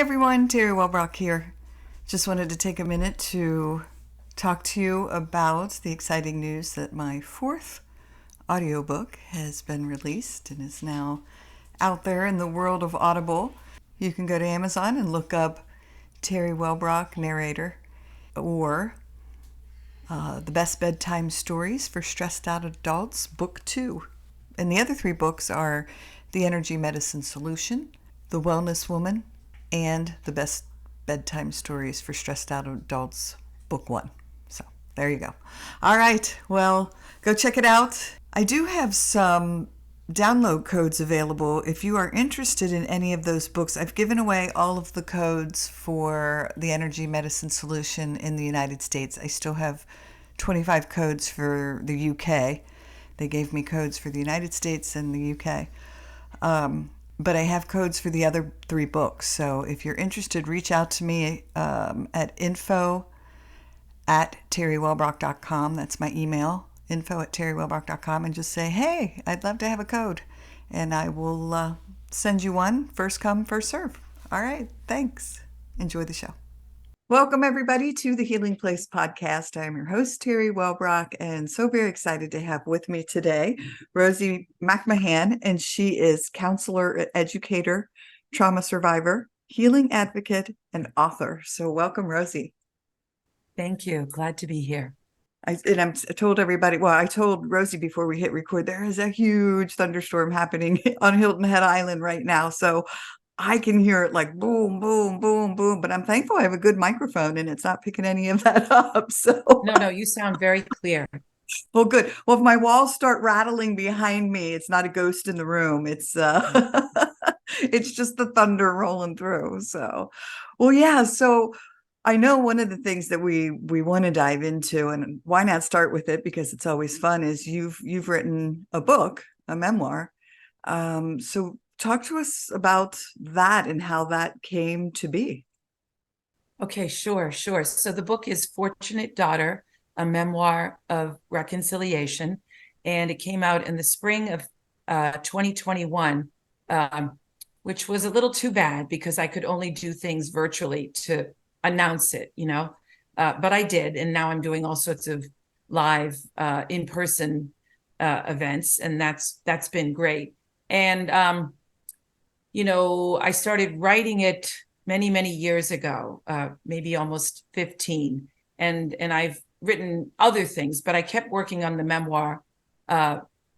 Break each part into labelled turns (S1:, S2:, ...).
S1: everyone, Teri Wellbrock here. Just wanted to take a minute to talk to you about the exciting news that my fourth audiobook has been released and is now out there in the world of Audible. You can go to Amazon and look up Teri Wellbrock, narrator, or The Best Bedtime Stories for Stressed Out Adults, Book 2. And the other three books are The Energy Medicine Solution, The Wellness Woman, and The Best Bedtime Stories for Stressed Out Adults, Book 1. So there you go. All right, well, go check it out. I do have some download codes available if you are interested in any of those books. I've given away all of the codes for The Energy Medicine Solution in the United States. I still have 25 codes for the UK. They gave me codes for the United States and the UK. But I have codes for the other three books. So if you're interested, reach out to me at info@teriwellbrock.com. That's my email, info@teriwellbrock.com, and just say, hey, I'd love to have a code. And I will send you one. First come, first serve. All right, thanks. Enjoy the show. Welcome, everybody, to the Healing Place podcast. I'm your host, Teri Wellbrock, and so very excited to have with me today Rosie McMahan, and she is counselor, educator, trauma survivor, healing advocate, and author. So welcome, Rosie.
S2: Thank you. Glad to be here.
S1: I told everybody, well, I told Rosie before we hit record, there is a huge thunderstorm happening on Hilton Head Island right now. So I can hear it like boom, boom, boom, boom, but I'm thankful I have a good microphone and it's not picking any of that up. So
S2: No, you sound very clear.
S1: Well, good. Well, if my walls start rattling behind me, it's not a ghost in the room. It's it's just the thunder rolling through. So, well, yeah. So I know one of the things that we want to dive into, and why not start with it because it's always fun, is you've written a book, a memoir. So talk to us about that and how that came to be.
S2: Okay, sure. So the book is Fortunate Daughter, a Memoir of Reconciliation, and it came out in the spring of 2021, which was a little too bad because I could only do things virtually to announce it, but I did, and now I'm doing all sorts of live in-person events, and that's been great. And I started writing it many years ago, maybe almost 15. And I've written other things, but I kept working on the memoir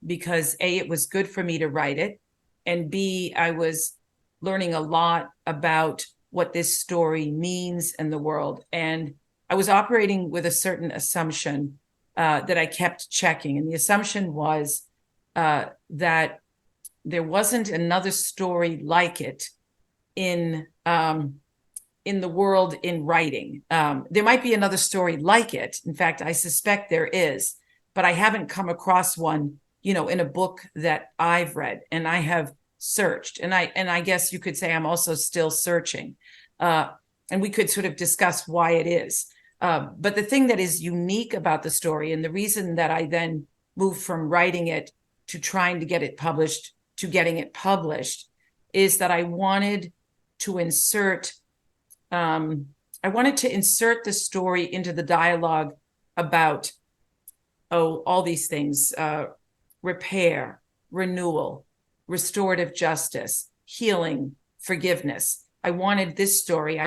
S2: because A, it was good for me to write it. And B, I was learning a lot about what this story means in the world. And I was operating with a certain assumption that I kept checking. And the assumption was that there wasn't another story like it in the world in writing. There might be another story like it. In fact, I suspect there is, but I haven't come across one, in a book that I've read, and I have searched. And I guess you could say I'm also still searching. And we could sort of discuss why it is. But the thing that is unique about the story, and the reason that I then moved from writing it to trying to get it published to getting it published, is that I wanted to insert the story into the dialogue about all these things: repair, renewal, restorative justice, healing, forgiveness. I want this story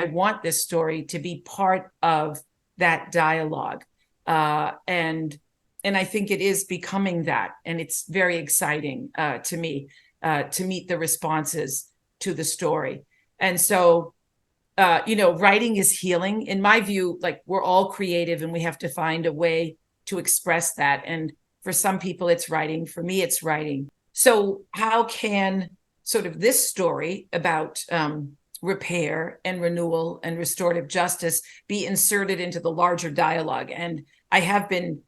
S2: to be part of that dialogue, and I think it is becoming that, and it's very exciting to me to meet the responses to the story. And so, writing is healing. In my view, like, we're all creative and we have to find a way to express that. And for some people, it's writing. For me, it's writing. So how can sort of this story about repair and renewal and restorative justice be inserted into the larger dialogue? And I have been,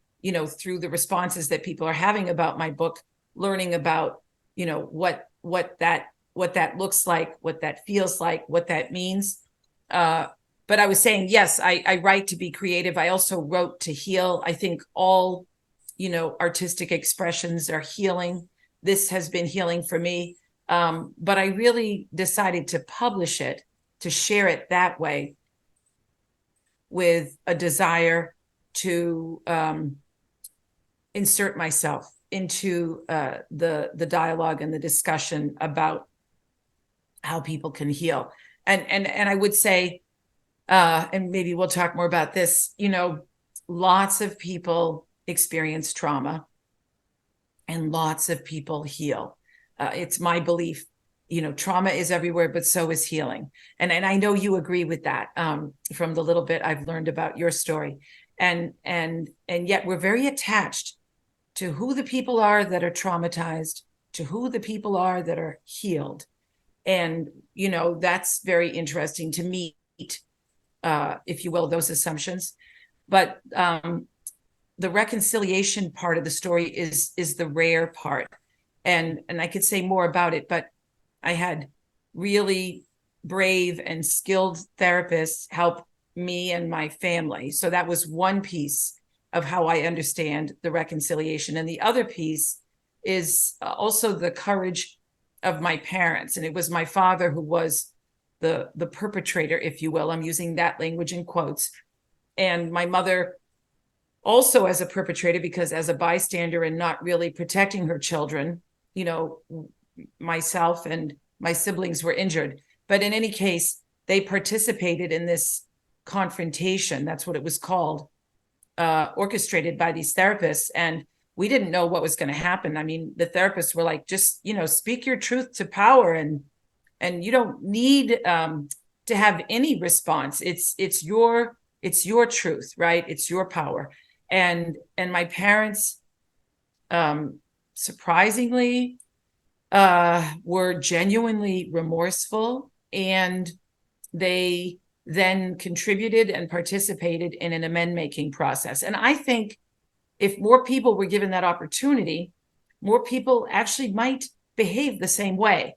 S2: through the responses that people are having about my book, learning about, what that looks like, what that feels like, what that means. But I was saying, yes, I write to be creative. I also wrote to heal. I think all, artistic expressions are healing. This has been healing for me. But I really decided to publish it to share it that way with a desire to insert myself into the dialogue and the discussion about how people can heal. And I would say, and maybe we'll talk more about this, lots of people experience trauma and lots of people heal. It's my belief, trauma is everywhere, but so is healing. And I know you agree with that, from the little bit I've learned about your story. And yet we're very attached to who the people are that are traumatized, to who the people are that are healed. And, that's very interesting to meet, if you will, those assumptions. But the reconciliation part of the story is the rare part. And I could say more about it, but I had really brave and skilled therapists help me and my family. So that was one piece of how I understand the reconciliation. And the other piece is also the courage of my parents. And it was my father who was the perpetrator, if you will. I'm using that language in quotes. And my mother also as a perpetrator, because as a bystander and not really protecting her children, myself and my siblings were injured. But in any case, they participated in this confrontation. That's what it was called, orchestrated by these therapists. And we didn't know what was going to happen. I mean, the therapists were like, just, speak your truth to power. And you don't need to have any response. It's your truth, right? It's your power. And my parents, surprisingly, were genuinely remorseful, and they then contributed and participated in an amend-making process. And I think if more people were given that opportunity, more people actually might behave the same way.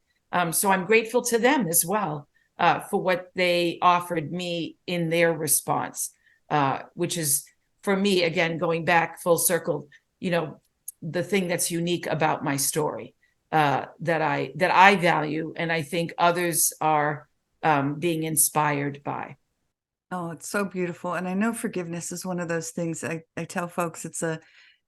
S2: So I'm grateful to them as well, for what they offered me in their response, which is, for me, again, going back full circle, the thing that's unique about my story, that I value, and I think others are being inspired by.
S1: Oh, it's so beautiful. And I know forgiveness is one of those things I tell folks, it's a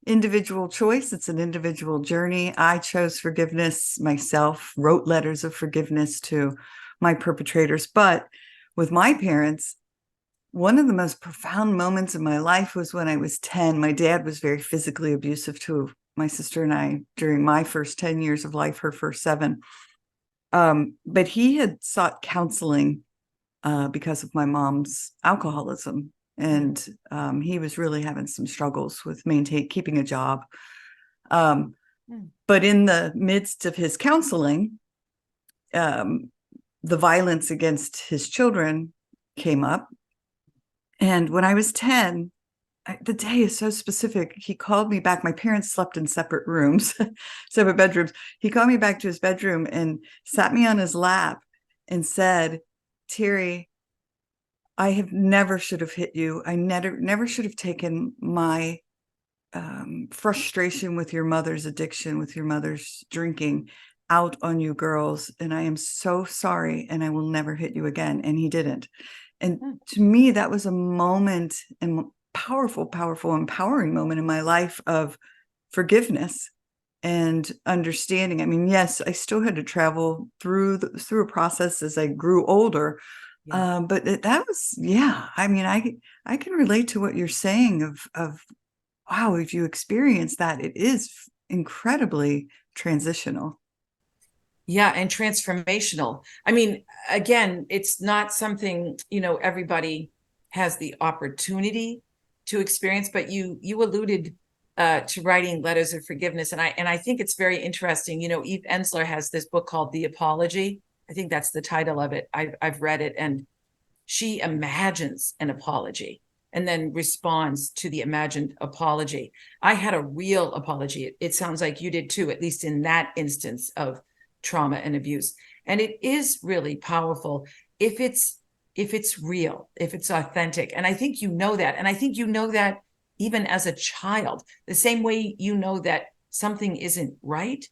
S1: individual choice. It's an individual journey. I chose forgiveness myself, wrote letters of forgiveness to my perpetrators. But with my parents, one of the most profound moments in my life was when I was 10. My dad was very physically abusive to my sister and I during my first 10 years of life, her first 7. But he had sought counseling because of my mom's alcoholism. And he was really having some struggles with keeping a job. But in the midst of his counseling, the violence against his children came up. And when I was 10, the day is so specific. He called me back. My parents slept in separate rooms, separate bedrooms. He called me back to his bedroom and sat me on his lap and said, "Teri, I have never should have hit you. I never should have taken my frustration with your mother's addiction, with your mother's drinking out on you girls. And I am so sorry, and I will never hit you again." And he didn't. And to me, that was a moment, and powerful, empowering moment in my life of forgiveness and understanding. I mean, yes, I still had to travel through a process as I grew older. Yeah. But that was, yeah. I mean, I can relate to what you're saying of wow, if you experience that, it is incredibly transitional.
S2: Yeah, and transformational. I mean, again, it's not something, everybody has the opportunity to experience, but you alluded to writing letters of forgiveness. And I think it's very interesting. Eve Ensler has this book called The Apology. I think that's the title of it. I've read it, and she imagines an apology and then responds to the imagined apology. I had a real apology. It sounds like you did too, at least in that instance of trauma and abuse. And it is really powerful if it's real, if it's authentic. And I think that. And I think that even as a child, the same way that something isn't right,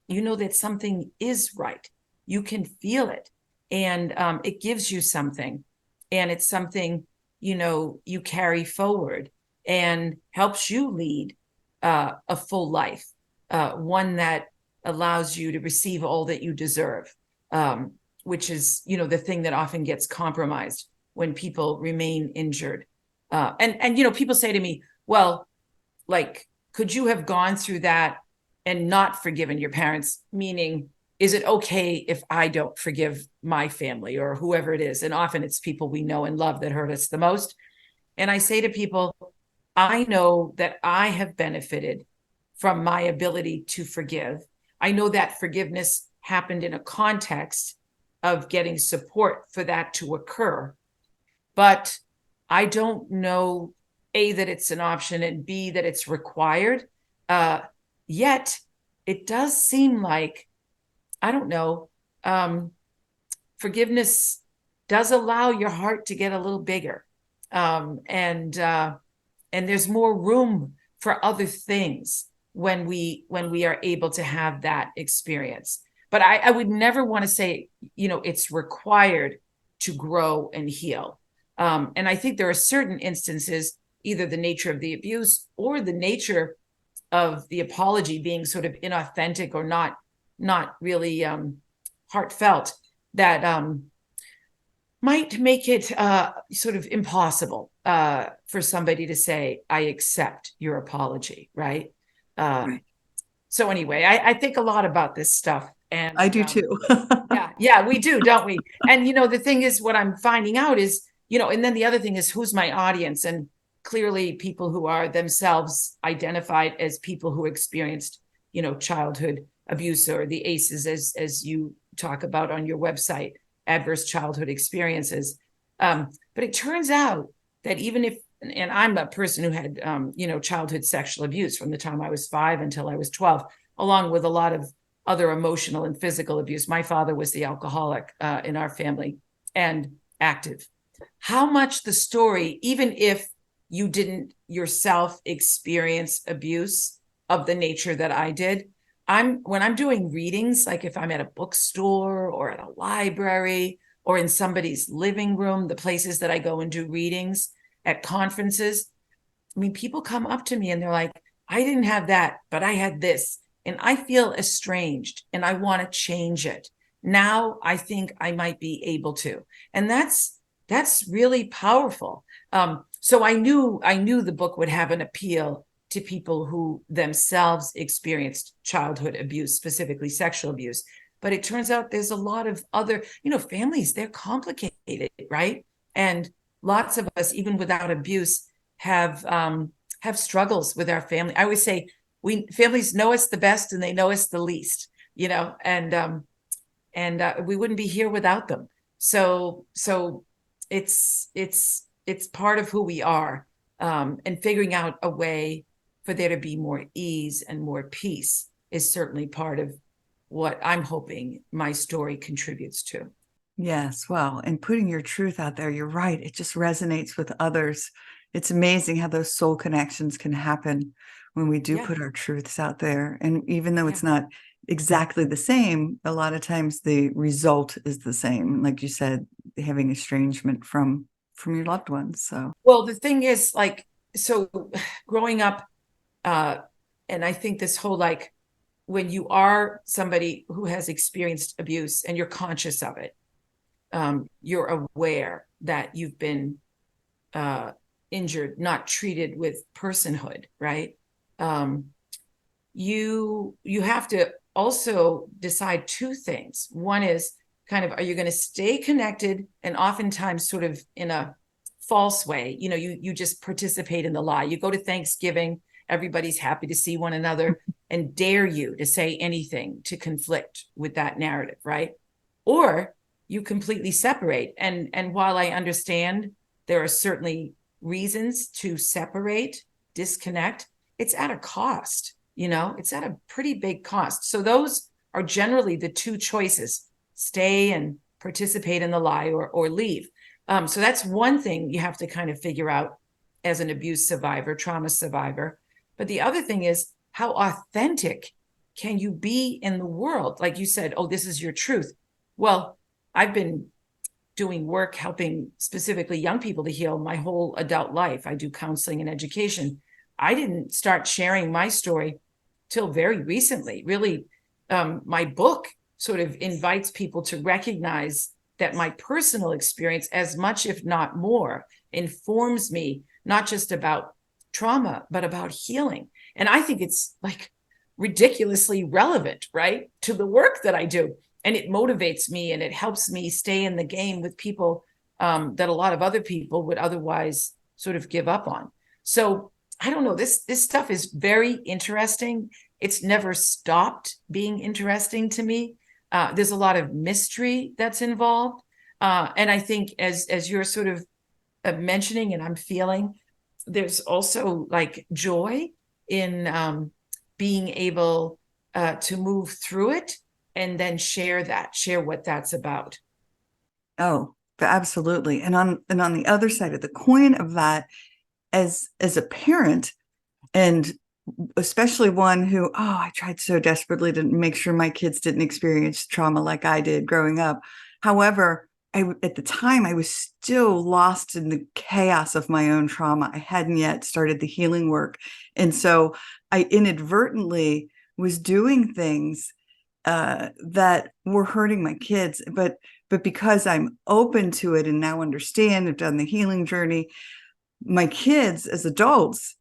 S2: that something is right. You can feel it. and it gives you something, and it's something, you carry forward and helps you lead a full life, one that allows you to receive all that you deserve, which is, the thing that often gets compromised when people remain injured. And people say to me, well, like, could you have gone through that and not forgiven your parents? Meaning, is it okay if I don't forgive my family or whoever it is? And often it's people we know and love that hurt us the most. And I say to people, I know that I have benefited from my ability to forgive. I know that forgiveness happened in a context of getting support for that to occur. But I don't know, A, that it's an option, and B, that it's required. Yet it does seem like, I don't know, forgiveness does allow your heart to get a little bigger. And there's more room for other things when we are able to have that experience. But I would never want to say, it's required to grow and heal. And I think there are certain instances, either the nature of the abuse or the nature of the apology being sort of inauthentic or not really heartfelt, that might make it sort of impossible for somebody to say, I accept your apology, right?
S1: Right.
S2: So anyway, I think a lot about this stuff. And
S1: I do too.
S2: yeah, we do, don't we? And, the thing is, what I'm finding out is, and then the other thing is, who's my audience? And clearly people who are themselves identified as people who experienced, childhood abuse, or the ACEs, as you talk about on your website, adverse childhood experiences. But it turns out that even if, and I'm a person who had, childhood sexual abuse from the time I was 5 until I was 12, along with a lot of other emotional and physical abuse. My father was the alcoholic in our family, and active. How much the story, even if you didn't yourself experience abuse of the nature that I did, when I'm doing readings, like if I'm at a bookstore or at a library or in somebody's living room, the places that I go and do readings, at conferences, I mean, people come up to me and they're like, I didn't have that, but I had this. And I feel estranged and I want to change it. Now I think I might be able to. And that's really powerful. So I knew the book would have an appeal to people who themselves experienced childhood abuse, specifically sexual abuse. But it turns out there's a lot of other, families, they're complicated, right? And lots of us, even without abuse, have struggles with our family. I always say families know us the best and they know us the least, and we wouldn't be here without them. So it's part of who we are, and figuring out a way for there to be more ease and more peace is certainly part of what I'm hoping my story contributes to.
S1: Yes, well, and putting your truth out there, you're right. It just resonates with others. It's amazing how those soul connections can happen when we do put our truths out there. And even though it's not exactly the same, a lot of times the result is the same. Like you said, having estrangement from your loved ones. So,
S2: well, the thing is, like, so growing up, and I think this whole, like, when you are somebody who has experienced abuse and you're conscious of it, you're aware that you've been injured, not treated with personhood, right? You have to also decide two things. One is kind of, are you going to stay connected? And oftentimes sort of in a false way, you just participate in the lie. You go to Thanksgiving, everybody's happy to see one another and dare you to say anything to conflict with that narrative, right? Or you completely separate. And while I understand there are certainly reasons to separate, disconnect, it's at a cost, it's at a pretty big cost. So those are generally the two choices: stay and participate in the lie, or leave. So that's one thing you have to kind of figure out as an abuse survivor, trauma survivor. But the other thing is, how authentic can you be in the world? Like you said, oh, this is your truth. Well, I've been doing work helping specifically young people to heal my whole adult life. I do counseling and education. I didn't start sharing my story till very recently. Really, my book sort of invites people to recognize that my personal experience, as much, if not more, informs me not just about trauma, but about healing. And I think it's like ridiculously relevant, right, to the work that I do. And it motivates me and it helps me stay in the game with people that a lot of other people would otherwise sort of give up on. So I don't know, this stuff is very interesting. It's never stopped being interesting to me. There's a lot of mystery that's involved. And I think as you're sort of mentioning and I'm feeling, there's also like joy in being able to move through it and then share what that's about.
S1: Oh, absolutely. And on the other side of the coin of that, as a parent, and especially one who, I tried so desperately to make sure my kids didn't experience trauma like I did growing up. However, at the time, I was still lost in the chaos of my own trauma. I hadn't yet started the healing work. And so I inadvertently was doing things that were hurting my kids. But because I'm open to it and now understand, I've done the healing journey, my kids as adults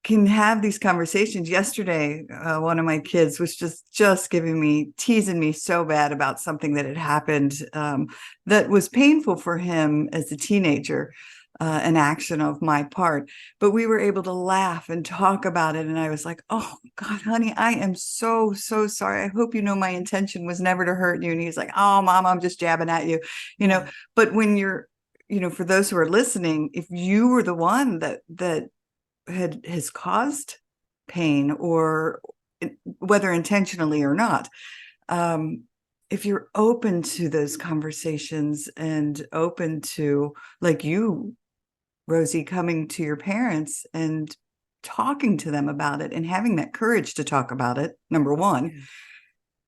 S1: can have these conversations. Yesterday, one of my kids was just teasing me so bad about something that had happened that was painful for him as a teenager, an action of my part. But we were able to laugh and talk about it. And I was like, oh, God, honey, I am so, so sorry. I hope you know my intention was never to hurt you. And he's like, oh, Mom, I'm just jabbing at you, But when you're, for those who are listening, if you were the one that has caused pain, or whether intentionally or not, if you're open to those conversations and open to, like you, Rosie, coming to your parents and talking to them about it and having that courage to talk about it, number one,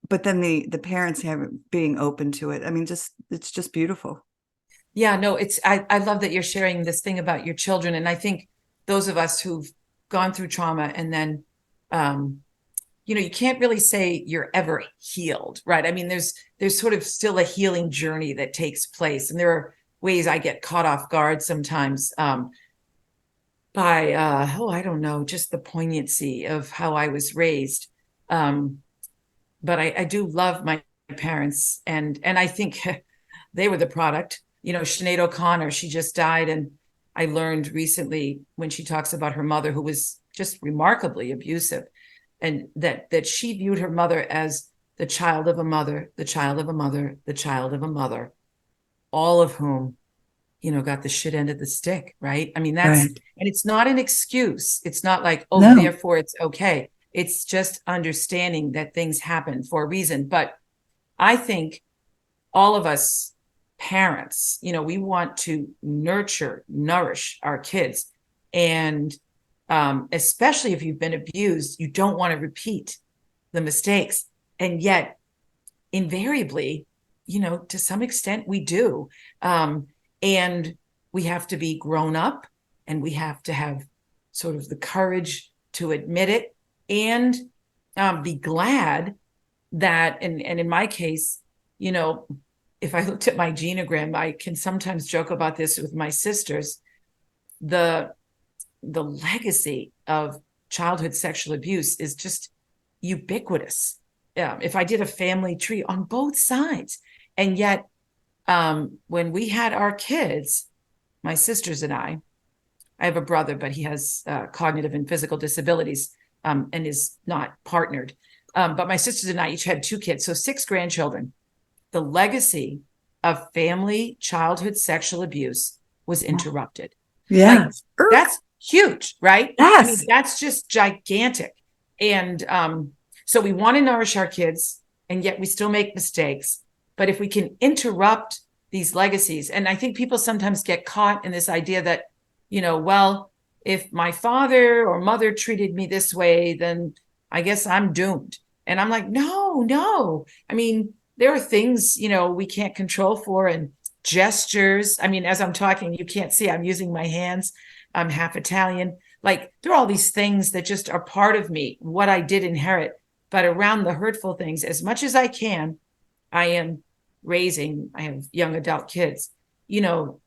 S1: but then the parents being open to it. I mean, it's just beautiful.
S2: Yeah, no, I love that you're sharing this thing about your children. And I think those of us who've gone through trauma and then, you can't really say you're ever healed, right? I mean, there's sort of still a healing journey that takes place. And there are ways I get caught off guard sometimes by, I don't know, just the poignancy of how I was raised. But I do love my parents, and I think they were the product. Sinead O'Connor, she just died, and I learned recently when she talks about her mother, who was just remarkably abusive, and that she viewed her mother as the child of a mother, the child of a mother, the child of a mother, all of whom, got the shit end of the stick, right? I mean, that's right. And it's not an excuse. It's not like, oh, no, therefore it's okay. It's just understanding that things happen for a reason. But I think all of us parents, we want to nourish our kids. And especially if you've been abused, you don't want to repeat the mistakes. And yet, invariably, to some extent, we do. And we have to be grown up, and we have to have sort of the courage to admit it, and be glad that, and in my case, if I looked at my genogram, I can sometimes joke about this with my sisters, the legacy of childhood sexual abuse is just ubiquitous. If I did a family tree on both sides, and yet when we had our kids, my sisters and I have a brother, but he has cognitive and physical disabilities and is not partnered. But my sisters and I each had 2 kids, so 6 grandchildren. The legacy of family childhood sexual abuse was interrupted.
S1: Yeah.
S2: Like, that's huge, right?
S1: Yes.
S2: I mean, that's just gigantic. And so we want to nourish our kids, and yet we still make mistakes. But if we can interrupt these legacies, and I think people sometimes get caught in this idea that, well, if my father or mother treated me this way, then I guess I'm doomed. And I'm like, no. I mean, there are things, we can't control for, and gestures. I mean, as I'm talking, you can't see, I'm using my hands. I'm half Italian. Like, there are all these things that just are part of me, what I did inherit. But around the hurtful things, as much as I can, I am I have young adult kids,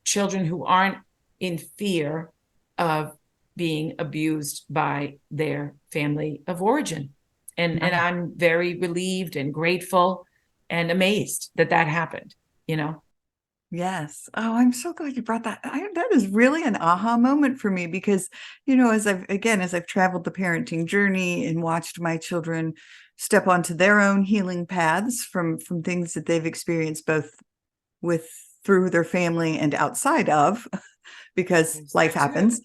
S2: children who aren't in fear of being abused by their family of origin. And I'm very relieved and grateful and amazed that happened.
S1: Yes. Oh, I'm so glad you brought that. That is really an aha moment for me because, as I've traveled the parenting journey and watched my children step onto their own healing paths from things that they've experienced both with through their family and outside of, because life happens.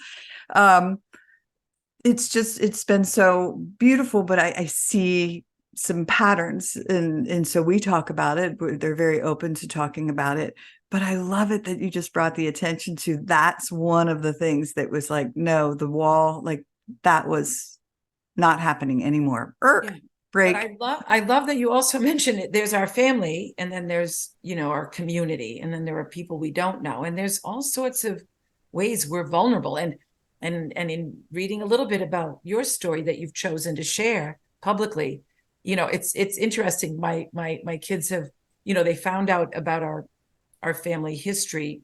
S1: It's been so beautiful, but I see some patterns, and so we talk about it. They're very open to talking about it. But I love it that you just brought the attention to that's one of the things that was like, no, the wall, like that was not happening anymore.
S2: Yeah.
S1: Break.
S2: But I love that you also mentioned it. There's our family, and then there's, our community, and then there are people we don't know. And there's all sorts of ways we're vulnerable. And in reading a little bit about your story that you've chosen to share publicly, it's interesting. My kids have, they found out about our family history,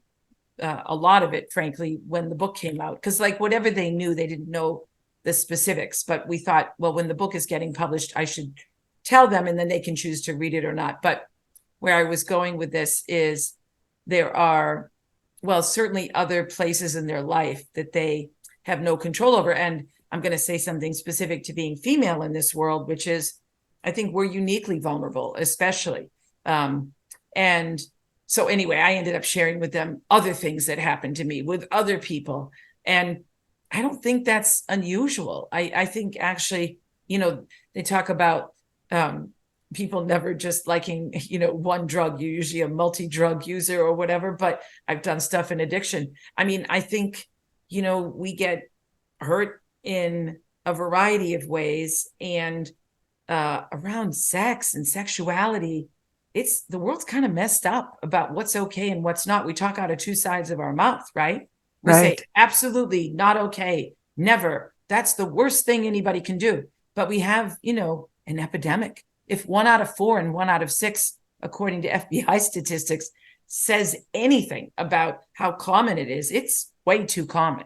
S2: a lot of it, frankly, when the book came out. Because, like, whatever they knew, they didn't know the specifics. But we thought, well, when the book is getting published, I should tell them, and then they can choose to read it or not. But where I was going with this is there are, well, certainly other places in their life that they have no control over. And I'm going to say something specific to being female in this world, which is, I think we're uniquely vulnerable, especially. And so anyway, I ended up sharing with them other things that happened to me with other people. And I don't think that's unusual. I think actually, they talk about people never just liking, one drug. You're usually a multi-drug user or whatever, but I've done stuff in addiction. I mean, I think, we get hurt in a variety of ways, and around sex and sexuality, the world's kind of messed up about what's okay and what's not. We talk out of two sides of our mouth, right? We say absolutely not okay, never. That's the worst thing anybody can do. But we have, an epidemic. If 1 out of 4 and 1 out of 6, according to FBI statistics, says anything about how common it is, it's way too common.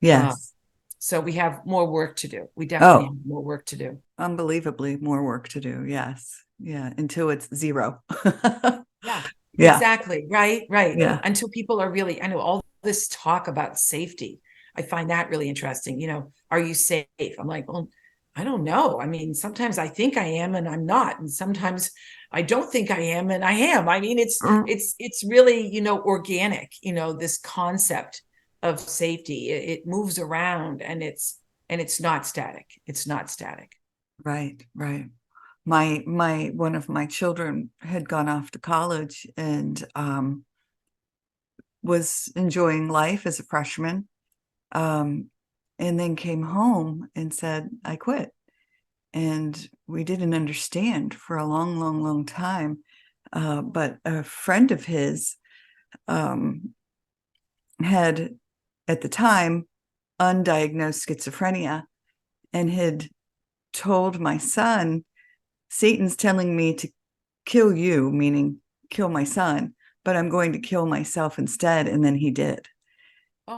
S1: Yes.
S2: So we have more work to do. We definitely have more work to do.
S1: Unbelievably more work to do. Yes. Yeah. Until it's zero.
S2: Yeah.
S1: Yeah.
S2: Exactly. Right.
S1: Yeah.
S2: Until people are really, I know all this talk about safety. I find that really interesting. Are you safe? I'm like, well, I don't know. I mean, sometimes I think I am and I'm not. And sometimes I don't think I am and I am. I mean, it's really, organic, this concept of safety. It moves around, and it's not static. It's not static.
S1: Right. My one of my children had gone off to college and was enjoying life as a freshman, and then came home and said, I quit. And we didn't understand for a long, long, long time. But a friend of his had, at the time, undiagnosed schizophrenia, and had told my son, Satan's telling me to kill you, meaning kill my son, but I'm going to kill myself instead. And then he did.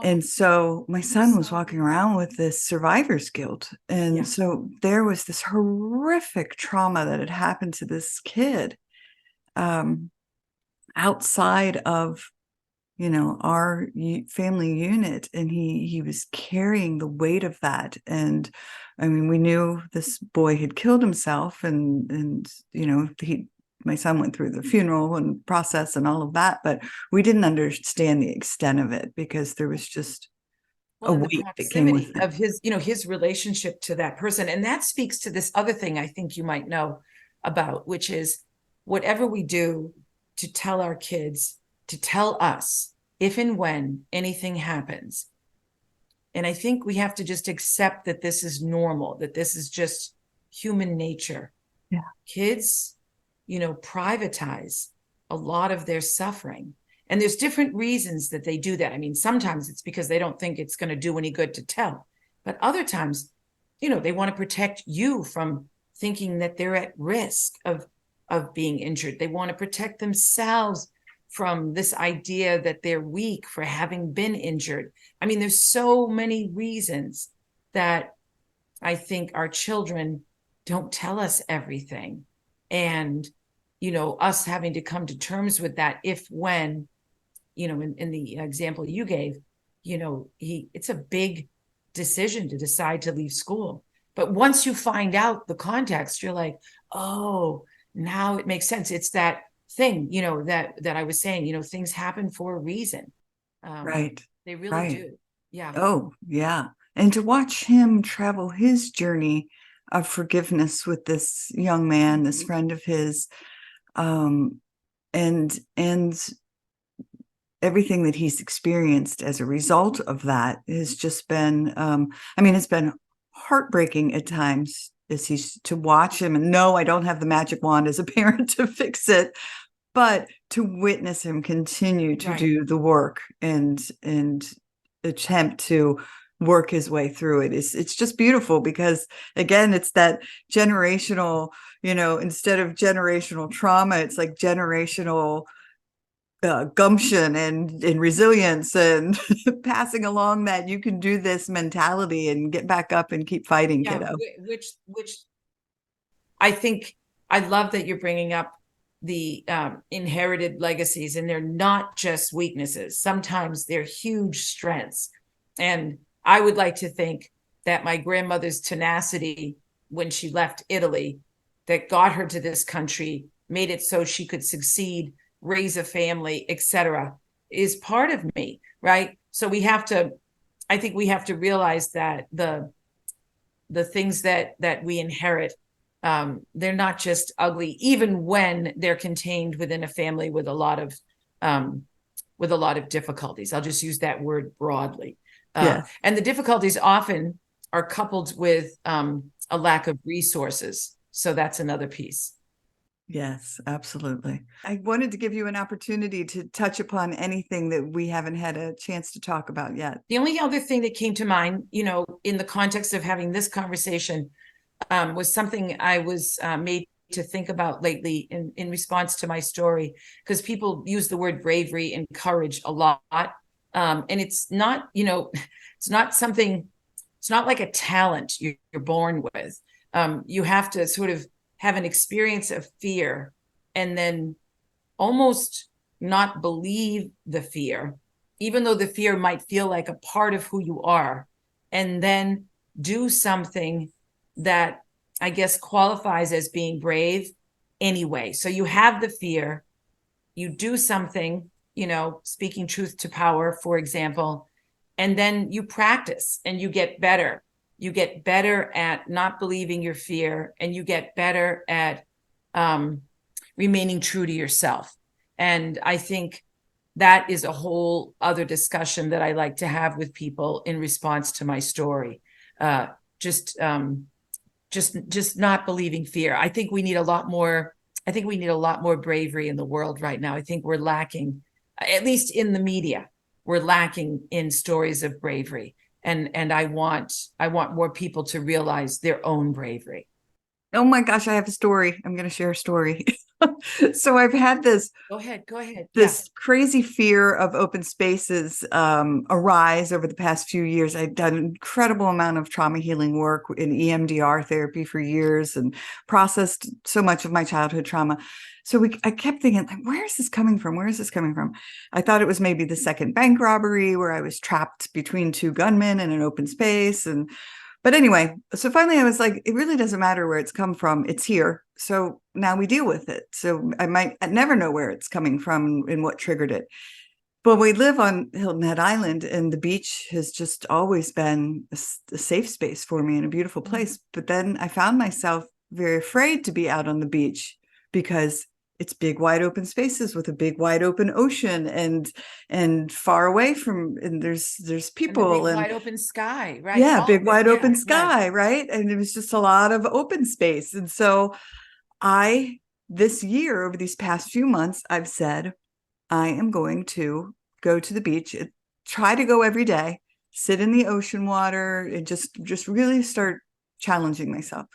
S1: And so my son was walking around with this survivor's guilt. And so there was this horrific trauma that had happened to this kid, outside of, our family unit. And he was carrying the weight of that. And I mean, we knew this boy had killed himself, and my son went through the funeral and process and all of that, but we didn't understand the extent of it because there was just a weight that came with it.
S2: Of his relationship to that person. And that speaks to this other thing I think you might know about, which is whatever we do to tell our kids, to tell us if and when anything happens. And I think we have to just accept that this is normal, that this is just human nature.
S1: Yeah.
S2: Kids privatize a lot of their suffering. And there's different reasons that they do that. I mean, sometimes it's because they don't think it's going to do any good to tell. But other times, they want to protect you from thinking that they're at risk of being injured. They want to protect themselves from this idea that they're weak for having been injured. I mean, there's so many reasons that I think our children don't tell us everything. And, us having to come to terms with that when, in the example you gave, it's a big decision to decide to leave school. But once you find out the context, you're like, oh, now it makes sense. It's that thing, that I was saying, things happen for a reason.
S1: Right.
S2: They really
S1: Right.
S2: do. Yeah.
S1: Oh, yeah. And to watch him travel his journey of forgiveness with this young man, this friend of his, and everything that he's experienced as a result of that has just been, it's been heartbreaking at times as he's to watch him. And no, I don't have the magic wand as a parent to fix it, but to witness him continue to do the work and attempt to work his way through it. It's just beautiful because, again, it's that generational, instead of generational trauma, it's like generational gumption and resilience and passing along that you can do this mentality and get back up and keep fighting, kiddo.
S2: Which I think I love that you're bringing up the inherited legacies, and they're not just weaknesses. Sometimes they're huge strengths. And I would like to think that my grandmother's tenacity when she left Italy, that got her to this country, made it so she could succeed, raise a family, etc., is part of me, right? So I think we have to realize that the things that we inherit, they're not just ugly, even when they're contained within a family with a lot of difficulties. I'll just use that word broadly.
S1: Yes.
S2: And the difficulties often are coupled with a lack of resources. So that's another piece.
S1: Yes, absolutely. I wanted to give you an opportunity to touch upon anything that we haven't had a chance to talk about yet.
S2: The only other thing that came to mind, in the context of having this conversation, was something I was made to think about lately in response to my story, because people use the word bravery and courage a lot. And it's not, it's not something, it's not like a talent you're born with. You have to sort of have an experience of fear and then almost not believe the fear, even though the fear might feel like a part of who you are, and then do something that I guess qualifies as being brave anyway. So you have the fear, you do something, speaking truth to power, for example, and then you practice and you get better. You get better at not believing your fear, and you get better at remaining true to yourself. And I think that is a whole other discussion that I like to have with people in response to my story. Just not believing fear. I think we need a lot more. I think we need a lot more bravery in the world right now. I think we're lacking, at least in the media, we're lacking in stories of bravery. And I want more people to realize their own bravery.
S1: Oh my gosh, I have a story. I'm going to share a story. So I've had this.
S2: Go ahead.
S1: This crazy fear of open spaces arise over the past few years. I've done an incredible amount of trauma healing work in EMDR therapy for years and processed so much of my childhood trauma. So I kept thinking, like, where is this coming from? Where is this coming from? I thought it was maybe the second bank robbery where I was trapped between two gunmen in an open space. But anyway, so finally I was like, it really doesn't matter where it's come from. It's here. So now we deal with it. So I might never know where it's coming from and what triggered it. But we live on Hilton Head Island, and the beach has just always been a safe space for me and a beautiful place. But then I found myself very afraid to be out on the beach because it's big, wide open spaces with a big, wide open ocean and far away from, and there's people
S2: and wide open sky, right?
S1: Yeah, big, wide open sky, right? And it was just a lot of open space. And so I this year, over these past few months, I've said, I am going to go to the beach, try to go every day, sit in the ocean water, and just really start challenging myself.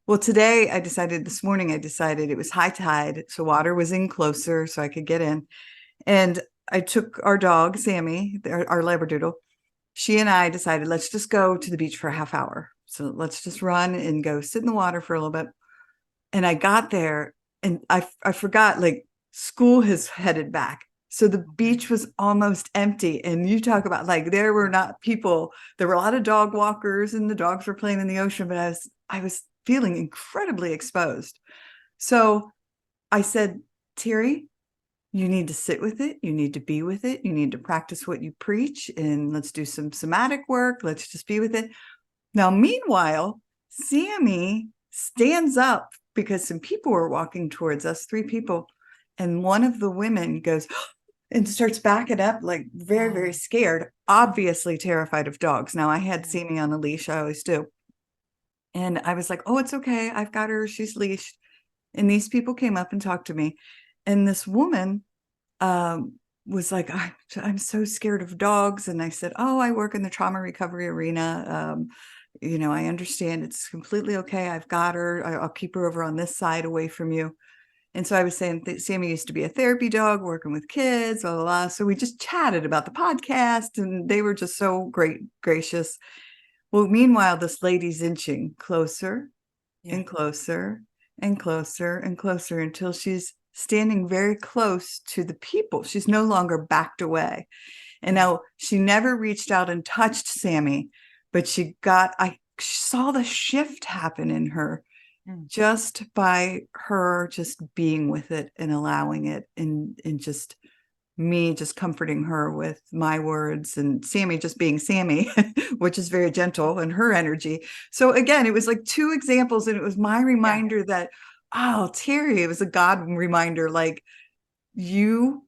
S1: Well, this morning, I decided it was high tide. So water was in closer so I could get in. And I took our dog, Sammy, our Labradoodle. She and I decided, let's just go to the beach for a half hour. So let's just run and go sit in the water for a little bit. And I got there and I forgot, like, school has headed back. So the beach was almost empty. And you talk about, like, there were not people. There were a lot of dog walkers and the dogs were playing in the ocean, but I was feeling incredibly exposed. So I said, Teri, you need to sit with it. You need to be with it. You need to practice what you preach, and let's do some somatic work. Let's just be with it. Now, meanwhile, Sammy stands up because some people were walking towards us, 3 people. And one of the women goes and starts backing up, like very, very scared, obviously terrified of dogs. Now, I had Sammy on a leash. I always do. And I was like, oh, it's okay. I've got her. She's leashed. And these people came up and talked to me. And this woman was like, I'm so scared of dogs. And I said, oh, I work in the trauma recovery arena. I understand it's completely okay. I've got her. I'll keep her over on this side away from you. And so I was saying that Sammy used to be a therapy dog working with kids, blah, blah, blah. So we just chatted about the podcast and they were just so gracious. Well, meanwhile, this lady's inching closer and closer and closer and closer until she's standing very close to the people. She's no longer backed away. And now she never reached out and touched Sammy, but I saw the shift happen in her just by her just being with it and allowing it, and just me just comforting her with my words, and Sammy just being Sammy, which is very gentle, and her energy. So again, it was like 2 examples, and it was my reminder that, oh, Teri, it was a God reminder, like, you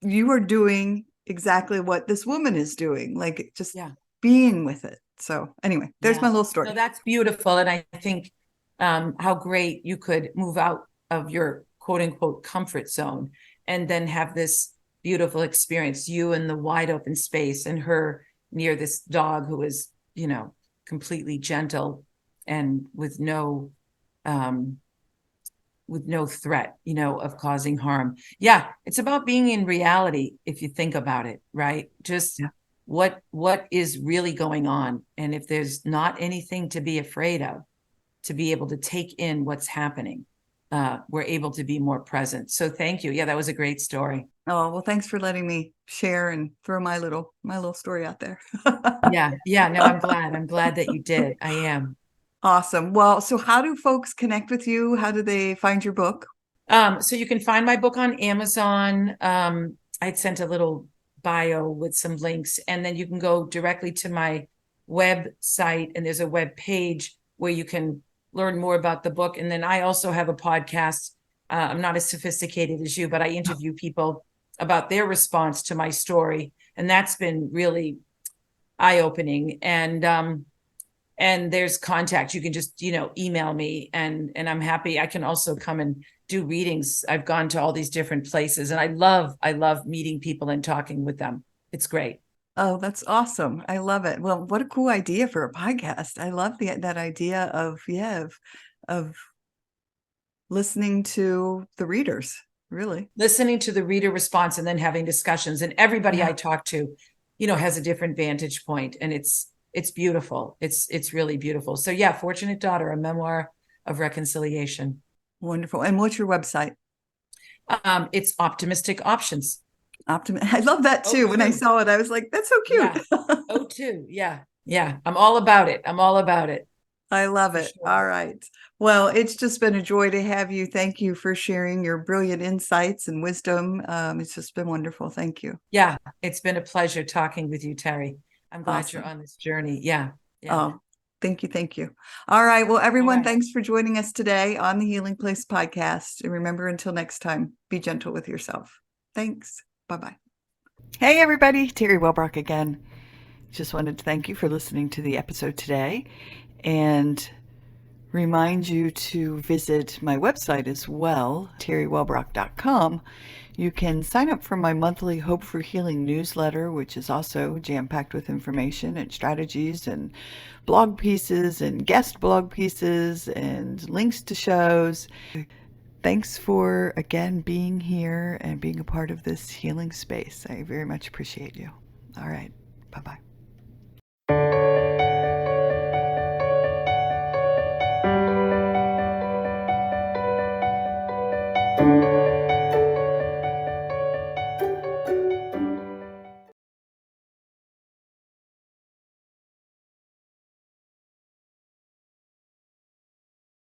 S1: are doing exactly what this woman is doing, like just being with it. So anyway, there's my little story.
S2: No, that's beautiful. And I think how great you could move out of your quote unquote comfort zone and then have this beautiful experience, you in the wide open space and her near this dog who is, completely gentle and with no threat, of causing harm. Yeah. It's about being in reality. If you think about it, right? Just what is really going on. And if there's not anything to be afraid of, to be able to take in what's happening, we're able to be more present. So thank you. Yeah, that was a great story.
S1: Oh, well, thanks for letting me share and throw my little story out there.
S2: Yeah. No, I'm glad that you did. I am.
S1: Awesome. Well, so how do folks connect with you? How do they find your book?
S2: So you can find my book on Amazon. I'd sent a little bio with some links, and then you can go directly to my website, and there's a web page where you can learn more about the book. And then I also have a podcast. I'm not as sophisticated as you, but I interview people about their response to my story. And that's been really eye-opening. And there's contact. You can just, email me, and I'm happy. I can also come and do readings. I've gone to all these different places, and I love meeting people and talking with them. It's great.
S1: Oh, that's awesome. I love it. Well, what a cool idea for a podcast. I love that idea of listening to the readers, really.
S2: Listening to the reader response and then having discussions. And everybody I talk to, has a different vantage point, and it's beautiful. It's really beautiful. So yeah, Fortunate Daughter, a memoir of reconciliation.
S1: Wonderful. And what's your website?
S2: It's Optimistic Options.
S1: I love that too. When I saw it, I was like, that's so cute.
S2: Yeah. Yeah. I'm all about it.
S1: I love it. Sure. All right. Well, it's just been a joy to have you. Thank you for sharing your brilliant insights and wisdom. It's just been wonderful. Thank you.
S2: Yeah. It's been a pleasure talking with you, Teri. I'm glad you're on this journey. Yeah.
S1: Oh, thank you. Thank you. All right. Well, everyone, thanks for joining us today on the Healing Place podcast. And remember, until next time, be gentle with yourself. Thanks. Bye-bye. Hey, everybody. Teri Wellbrock again. Just wanted to thank you for listening to the episode today. And remind you to visit my website as well, teriwellbrock.com. You can sign up for my monthly Hope for Healing newsletter, which is also jam-packed with information and strategies and blog pieces and guest blog pieces and links to shows. Thanks for, again, being here and being a part of this healing space. I very much appreciate you. All right. Bye-bye.